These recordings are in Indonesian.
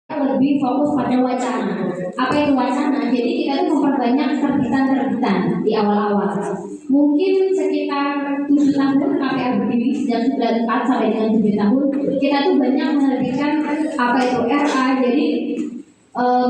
lebih fokus pada wacana. Apa itu wacana? Jadi kita tuh memperbanyak terbitan-terbitan di awal-awal. Mungkin sekitar 7 tahun KPA berdiri sejak 94 sampai dengan 7 tahun, kita tuh banyak menerbitkan apa itu RA. Jadi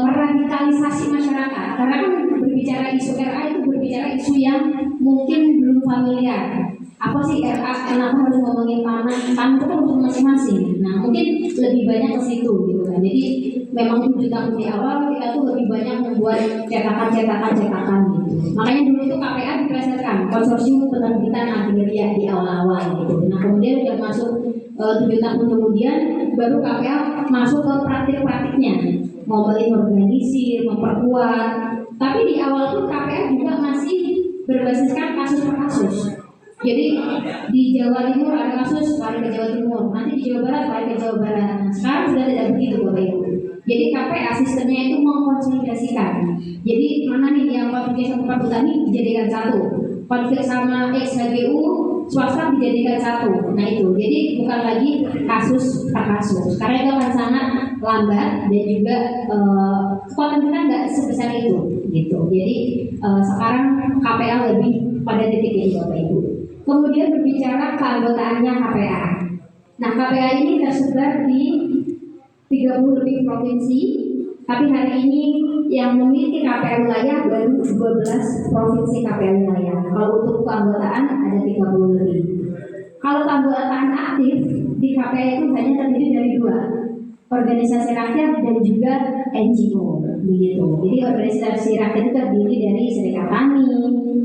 meradikalisasi masyarakat. Karena kan berbicara isu RA itu berbicara isu yang mungkin belum familiar. Apa sih RA? Kenapa harus ngomongin tanah? Tanah itu kan urusan masing-masing. Nah, mungkin lebih banyak ke situ gitu kan. Jadi memang 7 tahun di awal kita tuh lebih banyak membuat cetakan gitu. Makanya dulu itu KPA dipelesetkan konsorsium penerbitan agraria di awal-awal gitu. Nah, kemudian udah masuk 7 tahun kemudian baru KPA masuk ke praktik-praktiknya, ngobrolin organisir, memperkuat. Tapi di awal tuh KPA juga masih berbasiskan kasus per kasus. Jadi di Jawa Timur ada kasus, lari ke Jawa Timur, nanti di Jawa Barat lari ke Jawa Barat. Nah, sekarang sudah tidak begitu Bapak Ibu. Jadi KPA sistemnya itu mengkonsolidasikan. Jadi mana nih yang konflik sama Perhutani dijadikan satu, konflik sama XHGU swasta dijadikan satu. Nah itu, jadi bukan lagi kasus per kasus. Karena itu akan sangat lambat dan juga kekuatan kita nggak sebesar itu, gitu. Jadi sekarang KPA lebih pada titik ini Bapak Ibu. Kemudian berbicara keanggotaannya KPA. Nah, KPA ini tersebar di 30 lebih provinsi, tapi hari ini yang memiliki KPA wilayah baru 12 provinsi KPA wilayah. Kalau untuk keanggotaan ada 30 lebih. Kalau keanggotaan aktif di KPA itu hanya terdiri dari 2, organisasi rakyat dan juga NGO, begitu. Jadi organisasi rakyat itu terdiri dari serikat tani,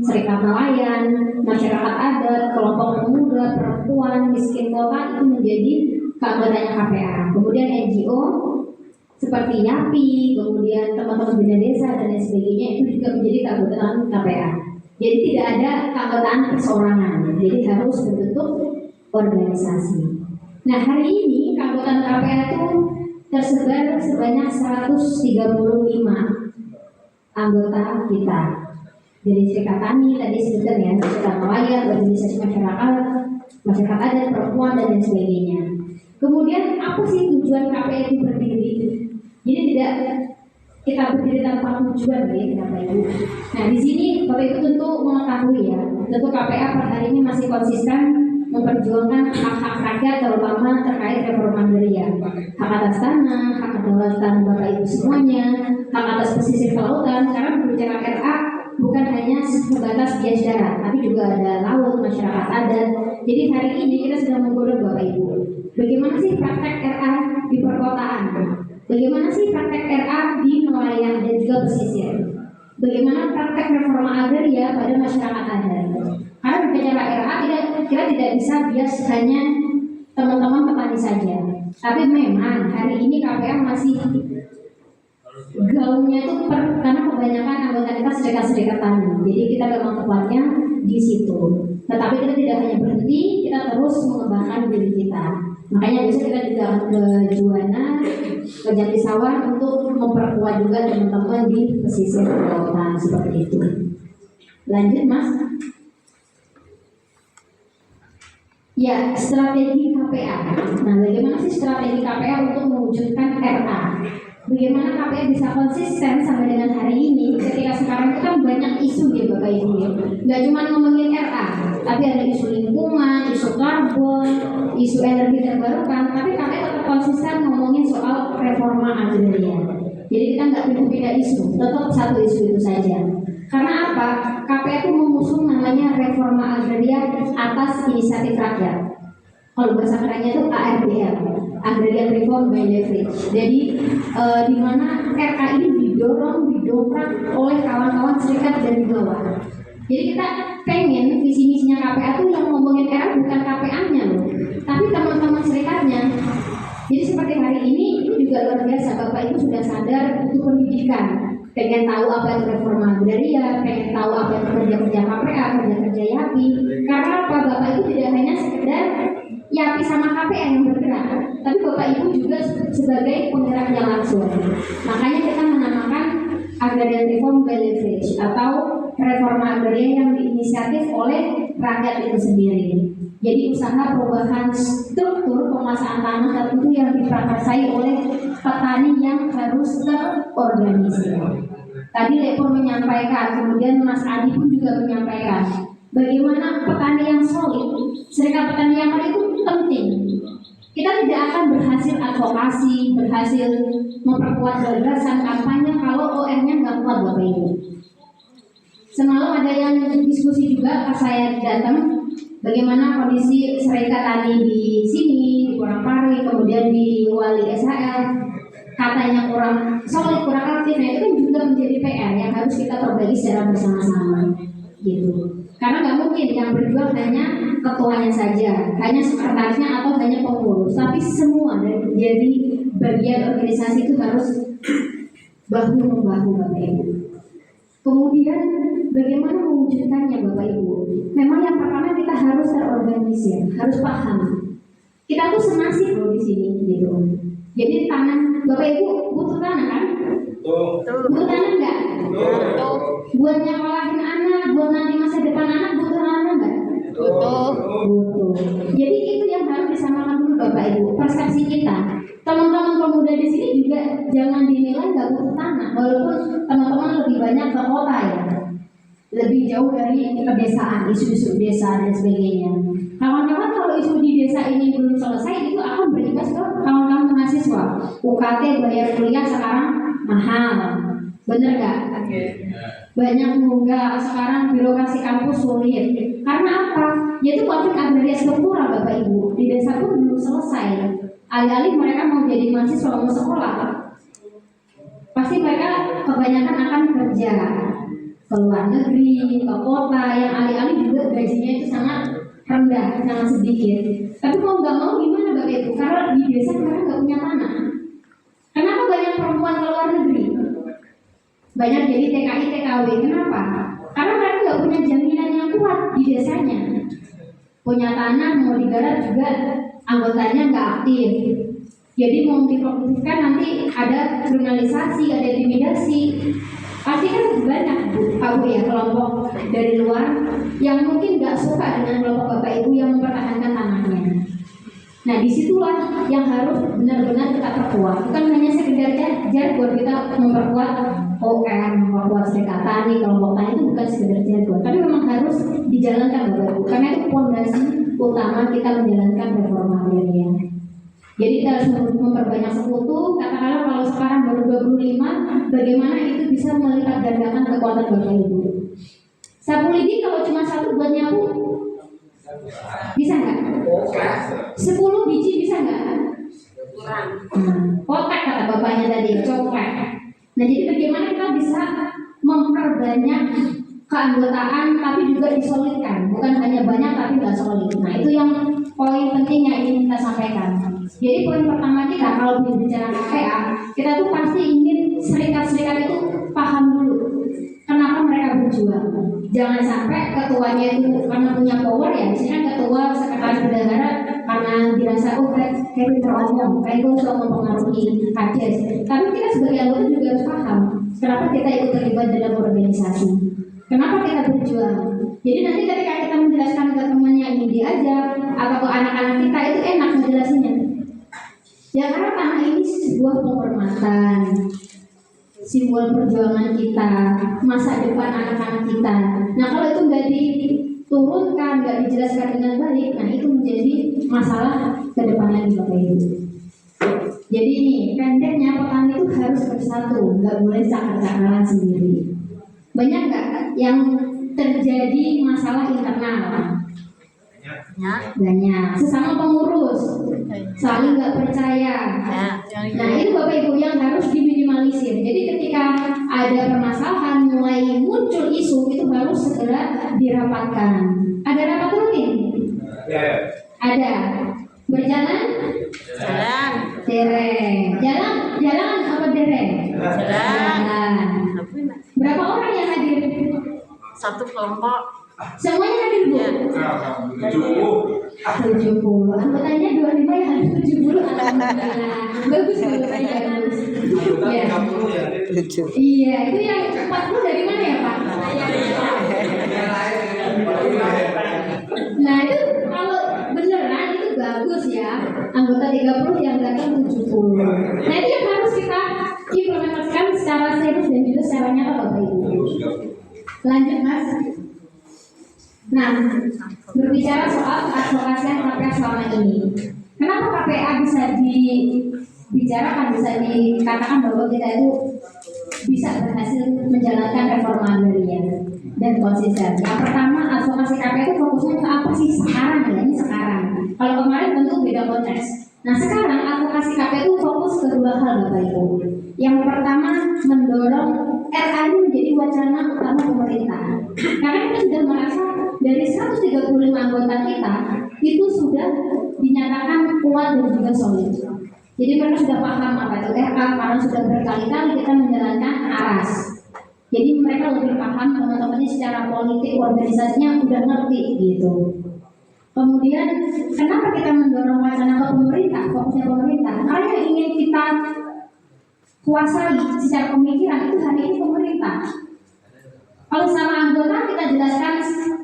serikat nelayan, masyarakat adat, kelompok pemuda, perempuan, miskin kota itu menjadi keanggotaannya KPA. Kemudian NGO seperti YAPI, kemudian teman-teman bina desa dan lain sebagainya itu juga menjadi keanggotaan KPA. Jadi tidak ada keanggotaan perseorangan, jadi harus berbentuk organisasi. Nah, hari ini keanggotaan KPA itu tersebar sebanyak 135 anggota kita. Dari serikat tani tadi sebutkan ya, serikat nelayan, organisasi masyarakat adat, perempuan dan lain sebagainya. Kemudian apa sih tujuan KPA itu berdiri? Jadi tidak kita berdiri tanpa tujuan ya Bapak Ibu. Nah di sini Bapak Ibu tentu mengetahui ya, tentu KPA per hari ini masih konsisten memperjuangkan hak-hak rakyat terutama terkait reforma agraria, hak atas tanah, hak kedaulatan Bapak Ibu semuanya, hak atas pesisir kelautan. Karena berbicara RA bukan hanya sebatas bias darat, tapi juga ada laut, masyarakat adat. Jadi hari ini kita sedang menggodok Bapak Ibu, bagaimana sih praktek RA di perkotaan, bagaimana sih praktek RA di nelayan dan juga pesisir, bagaimana praktek reforma agraria pada masyarakat adat. Karena berbicara RA kita tidak bisa bias hanya teman-teman petani saja, tapi memang hari ini KPA masih gaungnya itu karena kebanyakan anggota kita serikat tani, jadi kita memang tepatnya di situ. Tetapi kita tidak hanya berhenti, kita terus mengembangkan diri kita. Makanya besok kita juga ke Juwana, ke Jatisawar untuk memperkuat juga teman-teman di pesisir kelautan seperti itu. Lanjut Mas. Ya, strategi KPA. Nah, bagaimana sih strategi KPA untuk mewujudkan RA? Bagaimana KPA bisa konsisten sampai dengan hari ini ketika sekarang itu kan banyak isu ya Bapak Ibu ya. Nggak cuma ngomongin RA, tapi ada isu lingkungan, isu karbon, isu energi terbarukan, tapi KPA tetap konsisten ngomongin soal reforma agraria. Jadi kita nggak beda-beda isu, tetap satu isu itu saja. Karena apa? KPA itu mengusung namanya reforma agraria atas inisiatif rakyat. Kalau bahasa kerennya itu ARBL, Agrarian Reform by Leverage. Jadi di mana RA ini didongkrak oleh kawan-kawan serikat dari bawah. Jadi kita pengen visi misinya KPA tuh yang ngomongin RA bukan KPA-nya loh, tapi teman-teman serikatnya. Jadi seperti hari ini itu juga luar biasa, Bapak Ibu sudah sadar untuk pendidikan. Pengen tahu apa itu reforma agraria, pengen tahu apa itu kerja-kerja KPA, kerja-kerja YAPI. Karena apa? Bapak Ibu tidak hanya sekedar YAPI sama KPA yang bergerak, tapi Bapak Ibu juga sebagai penggeraknya langsung. Makanya kita menamakan Agrarian Reform by Leverage atau reforma agraria yang diinisiatif oleh rakyat itu sendiri. Jadi usaha perubahan struktur penguasaan tanah tertentu yang diprakarsai oleh petani yang harus terorganisir. Tadi Lepur menyampaikan, kemudian Mas Adi pun juga menyampaikan bagaimana petani yang solid, serikat petani yang baik itu penting. Kita tidak akan berhasil advokasi, berhasil memperkuat gagasan kampanye kalau OR-nya nggak kuat, Bapak Ibu. Semalam ada yang diskusi juga pas saya datang, bagaimana kondisi serikat tani di sini, di Kurangpari, kemudian di Wali SHL, katanya kurang solid, kurang aktif. Nah itu kan juga menjadi PR yang harus kita perbaiki secara bersama-sama, gitu. Karena nggak mungkin yang berjuang hanya ketuanya saja, hanya sekretarisnya atau hanya pengurus, tapi semua dari jadi bagian organisasi itu harus bahu membahu, Bapak Ibu. Kemudian bagaimana mewujudkannya, Bapak Ibu? Memang yang pertama kita harus terorganisir, harus paham. Kita tuh senasib loh di sini, gitu. Jadi tanah, Bapak Ibu butuh tanah kan? Butuh tanah nggak? Buat nyekolahin anak, buat nanti masa depan anak butuh tanah nggak? Butuh. Jadi itu yang harus disamakan dulu, Bapak Ibu. Persepsi kita. Teman-teman pemuda di sini juga jangan dinilai nggak butuh tanah, walaupun teman-teman lebih banyak ke kota ya, lebih jauh dari pedesaan, isu-isu desa dan sebagainya. Kawan-kawan kalau isu di desa ini belum selesai, itu akan berimbas ke kawan-kawan mahasiswa. UKT bayar kuliah sekarang mahal, bener nggak? Banyak nunggak sekarang, birokrasi kampus sulit. Karena apa? Yaitu konflik agraria struktural, Bapak Ibu. Di desa pun belum selesai. Alih-alih mereka mau jadi mahasiswa, mau sekolah, pasti mereka kebanyakan akan kerja ke luar negeri, ke kota, yang alih-alih juga gajinya itu sangat rendah, sangat sedikit. Tapi mau nggak mau gimana, Bapak Ibu? Karena di desa mereka nggak punya tanah. Kenapa banyak perempuan ke luar negeri? Banyak jadi TKI, TKW. Kenapa? Karena mereka nggak punya jaminan yang kuat di desanya. Punya tanah mau digarap juga anggotanya nggak aktif. Jadi mau diproduktifkan nanti ada kriminalisasi, ada intimidasi. Pasti kan banyak Pak Bu ya kelompok dari luar yang mungkin nggak suka dengan kelompok Bapak Ibu yang mempertahankan tanahnya. Nah disitulah yang harus benar-benar kita perkuat. Bukan hanya sekedar jargon kita memperkuat OR, memperkuat serikat tani, kelompok tani itu bukan sekedar jargon, tapi memang harus dijalankan, Bapak Ibu. Karena itu fondasi utama kita menjalankan reforma agraria. Jadi kita harus memperbanyak sekutu. Katakanlah kalau sekarang baru 25, bagaimana itu bisa melipat gandakan kekuatan Bapak Ibu. Sapu lidi kalau cuma satu buat nyapu, bisa nggak? 10 biji bisa nggak? Kurang. Kotak kata bapaknya tadi, coklat. Nah jadi bagaimana kita bisa memperbanyak keanggotaan tapi juga disolidkan, bukan hanya banyak tapi nggak solid. Nah itu yang poin penting yang ingin kita sampaikan. Jadi poin pertama kita kalau berbicara KPA, kita tuh pasti ingin serikat-serikat itu paham dulu kenapa mereka berjuang. Jangan sampai ketuanya itu karena punya power ya, misalnya ketua sekretaris bendahara karena dirasa kayak teromong, kayak gue suka mempengaruhi kades. Tapi kita sebagai anggota juga harus paham kenapa kita ikut terlibat dalam organisasi. Kenapa kita berjuang? Jadi nanti ketika kita menjelaskan ke teman yang ingin diajak atau ke anak-anak kita itu enak menjelaskannya. Ya karena tanah ini sebuah penghormatan, simbol perjuangan kita, masa depan anak-anak kita. Nah kalau itu nggak diturunkan, nggak dijelaskan dengan baik, nah itu menjadi masalah ke depannya di Bapak Ibu. Jadi ini pendeknya petani itu harus bersatu, nggak boleh cakar-cakaran sendiri. Banyak nggak yang terjadi masalah internal? Banyak. Sesama pengurus saling nggak percaya. Nah itu Bapak Ibu yang harus diminimalisir. Jadi ketika ada permasalahan mulai muncul isu itu harus segera dirapatkan. Ada rapat rutin? Ada. Berjalan? Jalan. Dereng. Jalan apa dereng? Jalan. Berapa orang yang hadir? Satu kelompok. Semuanya hadir Bu? 70. Anggotanya 25 yang hadir 70. Alhamdulillah. Bagus Bu, bagus. Ya. Iya, itu yang 40 dari mana ya Pak? Nah itu kalau anggota 30 yang datang 70. Nah itu yang harus kita implementasikan secara serius dan juga secara nyata Bapak Ibu. Lanjut Mas. Nah, berbicara soal advokasi KPA selama ini, kenapa KPA bisa dibicarakan, bisa dikatakan bahwa kita itu bisa berhasil menjalankan reforma agraria dan konsisten? Yang pertama, advokasi KPA itu fokusnya ke apa sih sekarang ya? Ini sekarang. Kalau kemarin tentu beda konteks. Nah sekarang advokasi KPA itu fokus ke dua hal Bapak Ibu. Yang pertama, mendorong RA ini menjadi wacana utama pemerintah. Karena kita sudah merasa dari 135 anggota kita itu sudah dinyatakan kuat dan juga solid. Jadi mereka sudah paham apa itu RA karena sudah berkali-kali kita menjalankan ARAS. Jadi mereka lebih paham, teman-temannya secara politik organisasinya udah ngerti gitu. Kemudian kenapa kita mendorong wacana ke pemerintah, fokusnya pemerintah? Karena yang ingin kita kuasai secara pemikiran itu hari ini pemerintah. Kalau sama anggota kita jelaskan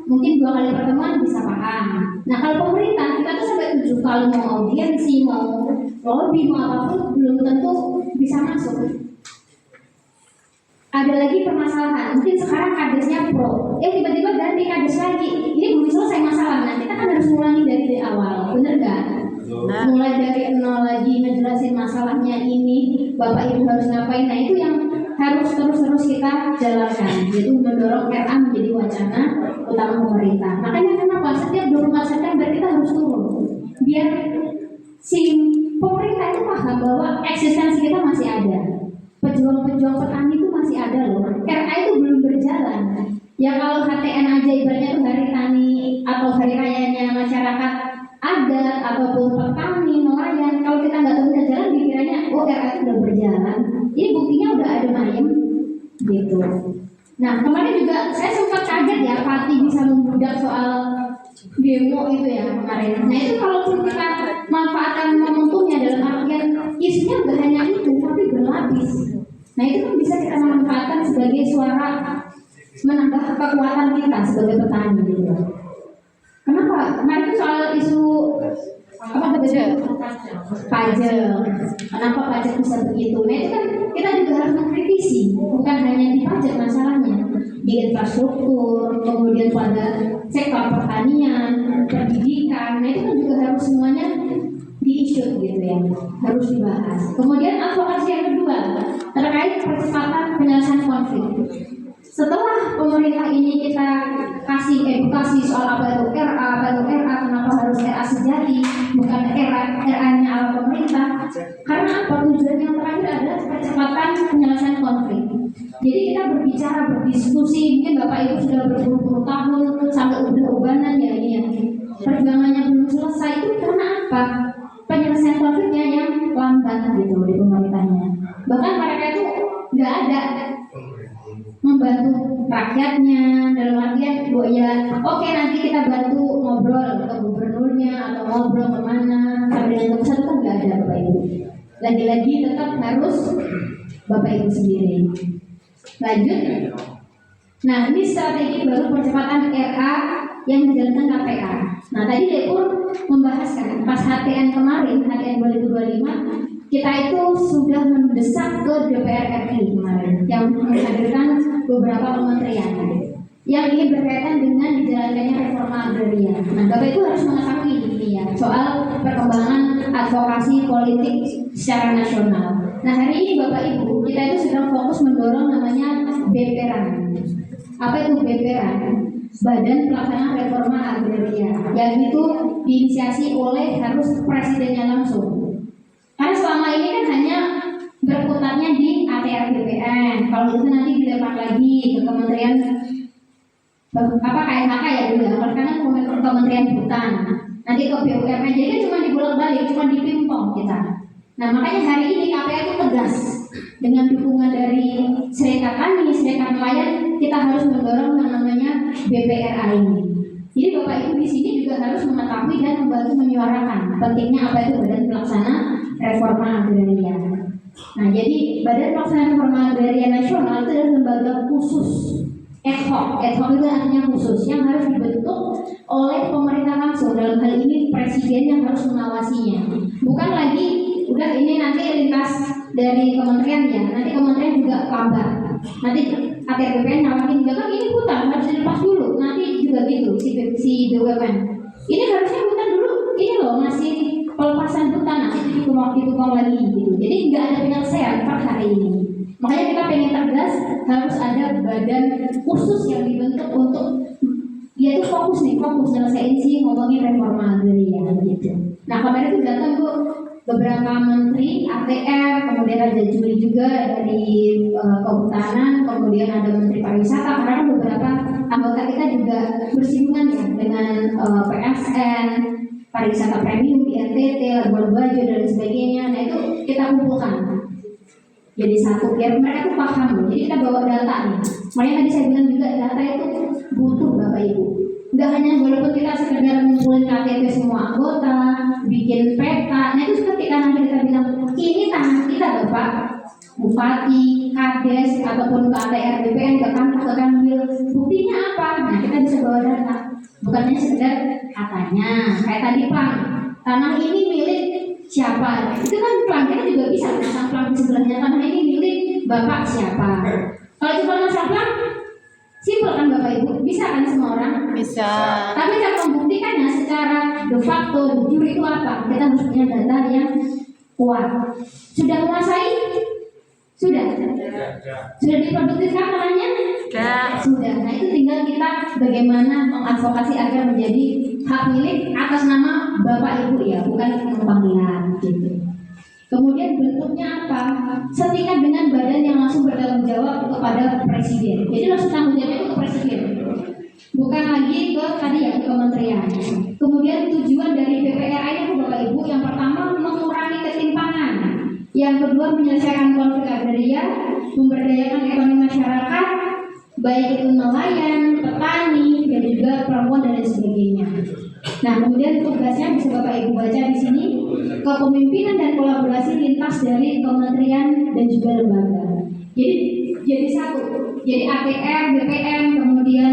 mungkin 2 kali pertemuan bisa paham. Nah kalau pemerintah kita tuh sampai 7 kali mau audiensi, mau lobby, mau apapun belum tentu bisa masuk. Ada lagi permasalahan, mungkin sekarang kadesnya pro, tiba-tiba ganti kades lagi, ini belum selesai masalah. Nah kita kan harus ngulangi dari awal, bener gak? Mulai dari nol lagi ngejelasin masalahnya ini, Bapak Ibu harus ngapain. Nah itu yang harus terus kita jalankan, yaitu mendorong RA menjadi wacana utama pemerintah. Makanya kenapa setiap 24 September kita harus turun, biar si pemerintah itu paham bahwa eksistensi kita masih ada, pejuang-pejuang petani itu masih ada loh. RA itu belum berjalan. Ya kalau HTN aja ibaratnya tuh hari tani atau hari rayanya masyarakat adat ataupun petani nelayan, kalau kita nggak turun ke jalan dikiranya RA itu udah berjalan. Ini buktinya udah ada mayem gitu. Nah kemarin juga saya sempat kaget ya Pati bisa membludak soal demo itu ya kemarin. Nah itu kalau kita manfaatkan momentumnya dalam artian isunya nggak hanya itu tapi berlapis. Nah itu kan bisa kita manfaatkan sebagai suara menambah kekuatan kita sebagai petani gitu. Kenapa? Kemarin itu soal isu apa pajak? Kenapa pajak bisa begitu? Nah itu kan kita juga harus mengkritisi, bukan hanya di pajak masalahnya, di infrastruktur, kemudian pada sektor pertanian, pendidikan. Nah itu kan juga harus semuanya di-issue gitu ya, harus dibahas. Kemudian advokasi yang kedua terkait percepatan penyelesaian konflik. Setelah pemerintah ini kita kasih edukasi soal apa itu RA, kenapa harus RA sejati, bukan RA-nya ala pemerintah. Karena apa? Tujuan yang terakhir adalah percepatan penyelesaian konflik. Jadi kita berbicara, berdiskusi, mungkin Bapak Ibu sudah berpuluh-puluh tahun sampai udah-ubanan ya ini ya. Perjuangannya belum selesai itu karena apa? Penyelesaian konfliknya yang lambat gitu di pemerintahnya. Bahkan mereka itu nggak ada membantu rakyatnya dalam artian oke nanti kita bantu ngobrol ke gubernurnya atau ngobrol kemana sampai dengan pusat itu nggak ada Bapak Ibu. Lagi-lagi tetap harus Bapak Ibu sendiri. Lanjut. Nah ini strategi baru percepatan RA yang dijalankan KPA. Nah tadi Depur membahaskan pas HTN kemarin, HTN 2025 kita itu sudah mendesak ke DPR RI kemarin yang menghadirkan beberapa kementerian yang ini berkaitan dengan dijalankannya reforma agraria. Nah, Bapak Ibu harus mengetahui ini ya soal perkembangan advokasi politik secara nasional. Nah, hari ini Bapak Ibu kita itu sedang fokus mendorong namanya BPRAN. Apa itu BPRAN? Badan Pelaksana Reforma Agraria, yang itu diinisiasi oleh harus presidennya langsung. Karena selama ini kan hanya berputarnya di ATR BPN. Kalau itu nanti dilempar lagi ke kementerian KMHK ya dulu ya. Karena kementerian hutan. Nanti ke BUMN. Jadi kan cuma dibolak-balik, cuma dipimpong kita. Nah makanya hari ini KPA itu tegas dengan dukungan dari Serikat Tani, Serikat Nelayan, kita harus mendorong yang namanya BPRA ini. Jadi Bapak Ibu di sini juga harus mengetahui dan membantu menyuarakan pentingnya apa itu Badan Pelaksana Reforma Agraria. Nah, jadi Badan Pelaksana Reforma Agraria Nasional itu adalah lembaga khusus ad hoc itu artinya khusus yang harus dibentuk oleh pemerintah langsung, dalam hal ini presiden yang harus mengawasinya. Bukan lagi udah ini nanti lintas dari kementerian ya, nanti kementerian juga lambat, nanti ATR BPN nawarin juga kan ini hutan harus dilepas dulu, nanti juga gitu si BUMN ini harusnya hutan dulu, ini loh masih pelepasan hutan, nanti ditukang lagi gitu. Jadi nggak ada penyelesaian per hari ini. Makanya kita pengen tegas harus ada badan khusus yang dibentuk untuk yaitu fokus nyelesain sih ngomongin reforma agraria gitu. Nah kemarin itu datang tuh beberapa menteri ATR, kemudian ada Juli juga dari kehutanan, kemudian ada menteri pariwisata, karena beberapa anggota kita juga bersinggungan ya dengan PSN, pariwisata premium, BNPT, Labuan Bajo dan sebagainya. Nah itu kita kumpulkan jadi satu biar mereka tuh paham. Jadi kita bawa data nih. Makanya tadi saya bilang juga data itu butuh Bapak Ibu. Nggak hanya walaupun kita sekedar ngumpulin KTP semua anggota, bikin peta. Nah itu ketika nanti kita bilang ini tangan kita Bapak, Bupati, Kades ataupun ke ATR BPN ke Kanwil, buktinya apa? Nah kita bisa bawa data. Bukannya sekedar katanya. Kayak tadi Pak, tanah ini milik siapa? Itu kan pelang kita juga bisa pasang pelang di sebelahnya, tanah ini milik Bapak siapa. Kalau cuma masalah pelang, simpel kan Bapak Ibu, bisa kan semua orang? Bisa. Tapi cara membuktikannya secara de facto, de jure itu apa? Kita harus punya data yang kuat. Sudah menguasai? Sudah diproduktifkan tanahnya? Sudah. Nah itu tinggal kita bagaimana mengadvokasi agar menjadi hak milik atas nama Bapak Ibu ya, bukan penumpang liar gitu. Kemudian bentuknya apa? Setingkat dengan badan yang langsung bertanggung jawab kepada presiden. Jadi langsung tanggung jawabnya itu ke presiden, bukan lagi ke tadi ya ke kementerian. Kemudian tujuan dari BPRA itu Bapak Ibu, yang pertama mengurangi ketimpangan, yang kedua menyelesaikan konflik agraria, memberdayakan ekonomi masyarakat, baik itu nelayan, petani, dan juga perempuan dan lain sebagainya. Nah, kemudian tugasnya bisa Bapak Ibu baca di sini, kepemimpinan dan kolaborasi lintas dari kementerian dan juga lembaga. Jadi satu, jadi ATR, BPN, kemudian